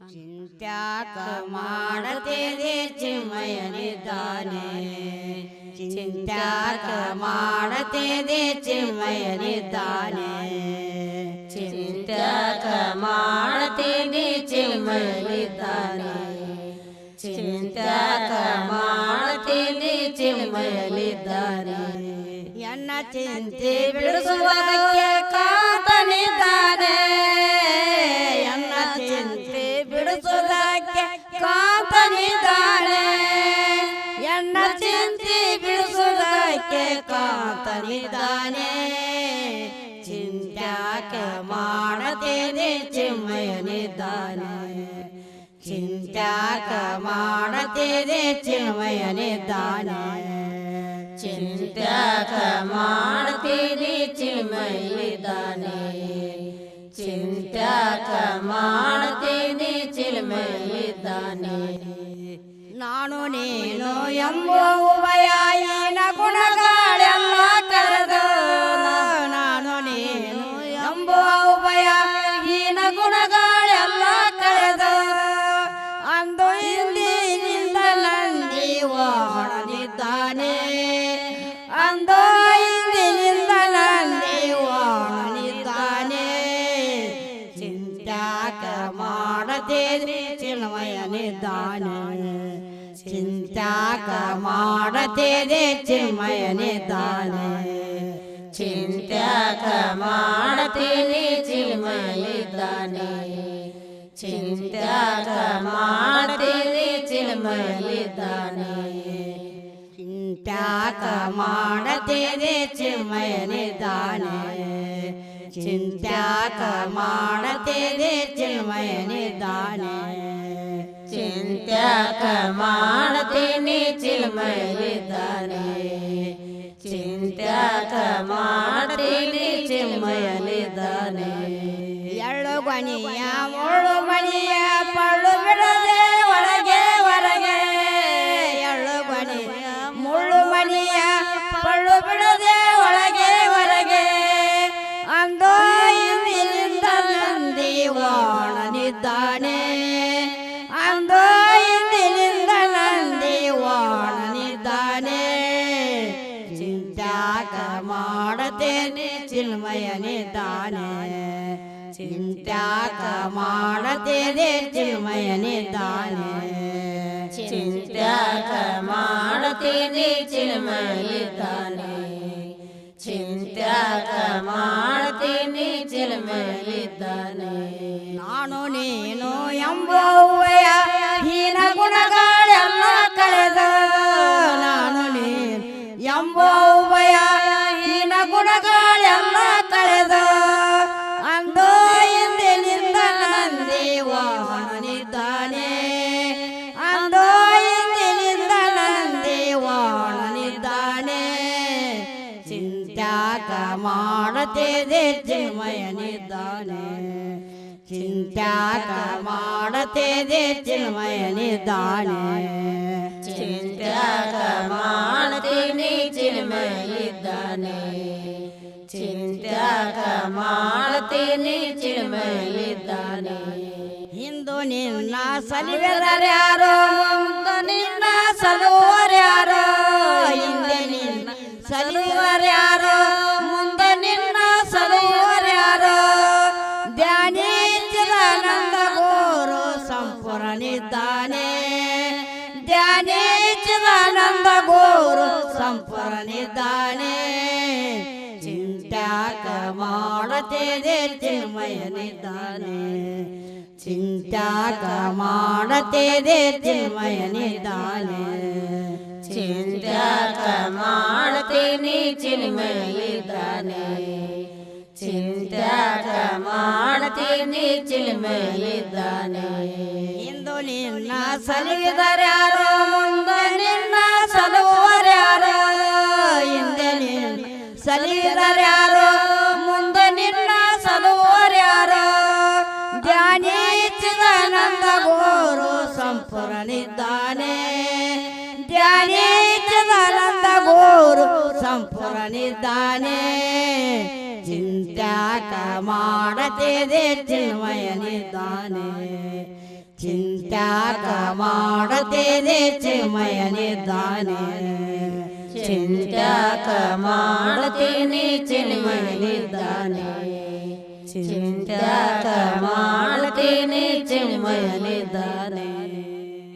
ಚಿಂತ್ಯಾಕ ಮಾಡತೇದೆ ಚಿನ್ಮಯನಿದ್ದಾನೆ ಚಿಂತ್ಯಾಕ ಮಾಡತೇದೆ ಚಿನ್ಮಯನಿದ್ದಾನೆ ಚಿಂತ್ಯಾಕ ಮಾಡತೇದೆ ಚಿನ್ಮಯನಿದ್ದಾನೆ ಚಿಂತ್ಯಾಕ ಮಾಡತೇದೆ ಚಿನ್ಮಯನಿದ್ದಾನೆ ಎನ್ನ ಚಿಂತೆ ಬಿಡಿಸುವಾಗೆ ಕಾತನಿದ್ದಾನೆ ಎನ್ನ ಚಿಂತೆ ಬಿಡಿಸುವುದಕ್ಕೆ ಕಾತನಿದ್ದಾನೆ ಎನ್ನ ಚಿಂತೆ ಬಿಡಿಸುವುದಕ್ಕೆ ಕಾತನಿದ್ದಾನೆ ಚಿಂತ್ಯಾಕ ಮಾಡತೇನೆ ಚಿನ್ಮಯನಿದ್ದಾನೆ ಚಿಂತ್ಯಾಕ ಮಾಡತೇನೆ ಚಿನ್ಮಯನಿದ್ದಾನೆ ಚಿಂತ್ಯಾಕ ಮಾಡತೇನೆ ಚಿನ್ಮಯನಿದ್ದಾನೆ ಚಿಂತ್ಯಾಕ ಮಾಡತೇನೆ ಚಿನ್ಮಯನಿದ್ದಾನೆ ನಾನು ನೀನು ಎಂಬ ಉಭಯಾಯಿನ ಗುಣಗಳೆಲ್ಲ ಕರೆದ ನಾನು ನೀನು ಎಂಬ ಉಭಯಾಯಿನ ಗುಣಗಳೆಲ್ಲ ಕರೆದ ಅಂದು ಹಿಂದಿನಿಂದ ನಂದಿ ವಾಣನಿದ್ದಾನೆ ಅಂದು ಹಿಂದಿನಿಂದ ನಂದಿ ವಾಣನಿದ್ದಾನೆ ಚಿಂತ್ಯಾಕ ಮಾಡತೇನೆ ಚಿನ್ಮಯನಿದ್ದಾನೆ ಚಿಂತ್ಯಾಕ ಮಾಡತೇನೆ ಚಿನ್ಮಯನಿದ್ದಾನೆ ಚಿಂತ್ಯಾಕ ಮಾಡತೇನೆ ಚಿನ್ಮಯನಿದ್ದಾನೆ ಚಿಂತ್ಯಾಕ ಮಾಡತೇನೆ ಚಿನ್ಮಯನಿದ್ದಾನೆ ಚಿಂತ್ಯಾಕ ಮಾಡತೇನೆ ಚಿನ್ಮಯನಿದ್ದಾನೆ ಚಿಂತ್ಯಾಕ ಮಾಡತೇನೆ ಚಿನ್ಮಯನಿದ್ದಾನೆ ಚಿಂತ್ಯಾಕ ಮಾಡತೇನೆ ಚಿನ್ಮಯನಿದ್ದಾನೆ ಚಿಂತ್ಯಾಕ ಮಾಡತೇನೆ ಚಿನ್ಮಯನಿದ್ದಾನೆ ಎಳ್ಳು ಗಣಿಯ ಮುಳ್ಳು ಮಣಿಯ ಪಳ್ಳು ಬಿಡದೆ ಒಳಗೆ ಹೊರಗೆ ಎಳ್ಳು ಗಣಿಯ ಮುಳ್ಳು ಮಣಿಯ ಪಳ್ಳು ಬಿಡದೆ ಒಳಗೆ ಹೊರಗೆ ಅಂದು ಹಿಂದಿನಿಂದ ನಂದಿ ವಾಣನಿದ್ದಾನೆ ಅಂದು ಹಿಂದಿನಿಂದ ನಂದಿ ವಾಣನಿದ್ದಾನೆ ಚಿಂತ್ಯಾಕ ಮಾಡತೇನೆ ಚಿನ್ಮಯನಿದ್ದಾನೆ ಚಿಂತ್ಯಾಕ ಮಾಡತೇನೆ ಚಿನ್ಮಯನಿದ್ದಾನೆ ಚಿಂತ್ಯಾಕ ಮಾಡತೇನೆ ಚಿನ್ಮಯನಿದ್ದಾನೆ ಚಿಂತ್ಯಾಕ ಮಾಡತೇನೆ ಚಿನ್ಮಯನಿದ್ದಾನೆ ನಾನು ನೀನು ಎಂಬುವಯ ಹೀನ ಗುಣಗಳೆಲ್ಲ ಕಳೆದ ನಾನು ನೀನು ಎಂಬುವಯ ಹೀನ ಗುಣಗಳೆಲ್ಲ ಕಳೆದ ಅಂದು ಹಿಂದಿನಿಂದ ನಂದಿ ವಾಹನನಿದ್ದಾನೆ ಅಂದು ಹಿಂದಿನಿಂದ ನಂದಿ ವಾಹನನಿದ್ದಾನೆ ಚಿಂತ್ಯಾಕ ಮಾಡತೇನೆ ಚಿನ್ಮಯನಿದ್ದಾನೆ ಚಿಂತ್ಯಾಕ ಮಾಡತೇನೆ ಚಿನ್ಮಯನಿದ್ದಾನೆ ಚಿಂತ್ಯಾಕ ಮಾಡತೇನೆ ಚಿನ್ಮಯನಿದ್ದಾನೆ ಚಿಂತ್ಯಾಕ ಮಾಡತೇನೆ ಚಿನ್ಮಯನಿದ್ದಾನೆ ಇಂದು ನಿನ್ನ ಸಲಿವೆದರ್ಯಾರೋ ಮುಂದೆ ನಿನ್ನ ಸಲುವರ್ಯಾರೋ ಹಿಂದೆ ನಿನ್ನ ಸಲುವರ್ಯಾರೋ ಮುಂದೆ ನಿನ್ನ ಸಲುವರ್ಯಾರೋ ಧ್ಯಾನಿಸಿದಾನಂದ ಗೋರು ಸಂಪೂರ್ಣಿದ್ದಾನೆ ಧ್ಯಾನಿಸಿದಾನಂದ ಗೋರು ಸಂಪೂರ್ಣಿದ್ದಾನೆ ಚಿಂತ್ಯಾಕ ಮಾಡತೇನೆ ಚಿನ್ಮಯನಿದ್ದಾನೆ ಚಿಂತ್ಯಾಕ ಮಾಡತೇನೆ ಚಿನ್ಮಯನಿದ್ದಾನೆ ಚಿಂತ್ಯಾಕ ಮಾಡತೇನೆ ಚಿನ್ಮಯನಿದ್ದಾನೆ ಚಿಂತ್ಯಾಕ ಮಾಡತೇನೆ ಚಿನ್ಮಯನಿದ್ದಾನೆ ಇಂದು ನಿನ್ನ ಸಲುವಿದರ್ಯಾರೋ ಮುಂದೆ ನಿನ್ನ ಸಲುವರ್ಯಾರೋ ಹಿಂದೆ ನಿನ್ನ ಸಲುವಿದರ್ಯಾರೋ ಮುಂದೆ ನಿನ್ನ ಸಲುವರ್ಯಾರೋ ಧ್ಯಾನಿಸಿದಾನಂದ ಗೋರು ಸಂಪೂರ್ಣಿದ್ದಾನೆ ಧ್ಯಾನಿಸಿದಾನಂದ ಗೋರು ಸಂಪೂರ್ಣಿದ್ದಾನೆ ಚಿಂತ್ಯಾಕ ಮಾಡತಿದೆ ಚಿನ್ಮಯನಿದ್ದಾನೆ ಚಿಂತ್ಯಾಕ ಮಾಡತಿದೆ ಚಿನ್ಮಯನಿದ್ದಾನೆ ಚಿಂತ್ಯಾಕ ಮಾಡತೀನಿ ಚಿನ್ಮಯನಿದ್ದಾನೆ ಚಿಂತ್ಯಾಕ ಮಾಡ್ತೀನಿ ಚಿನ್ಮಯನಿದ್ದಾನೆ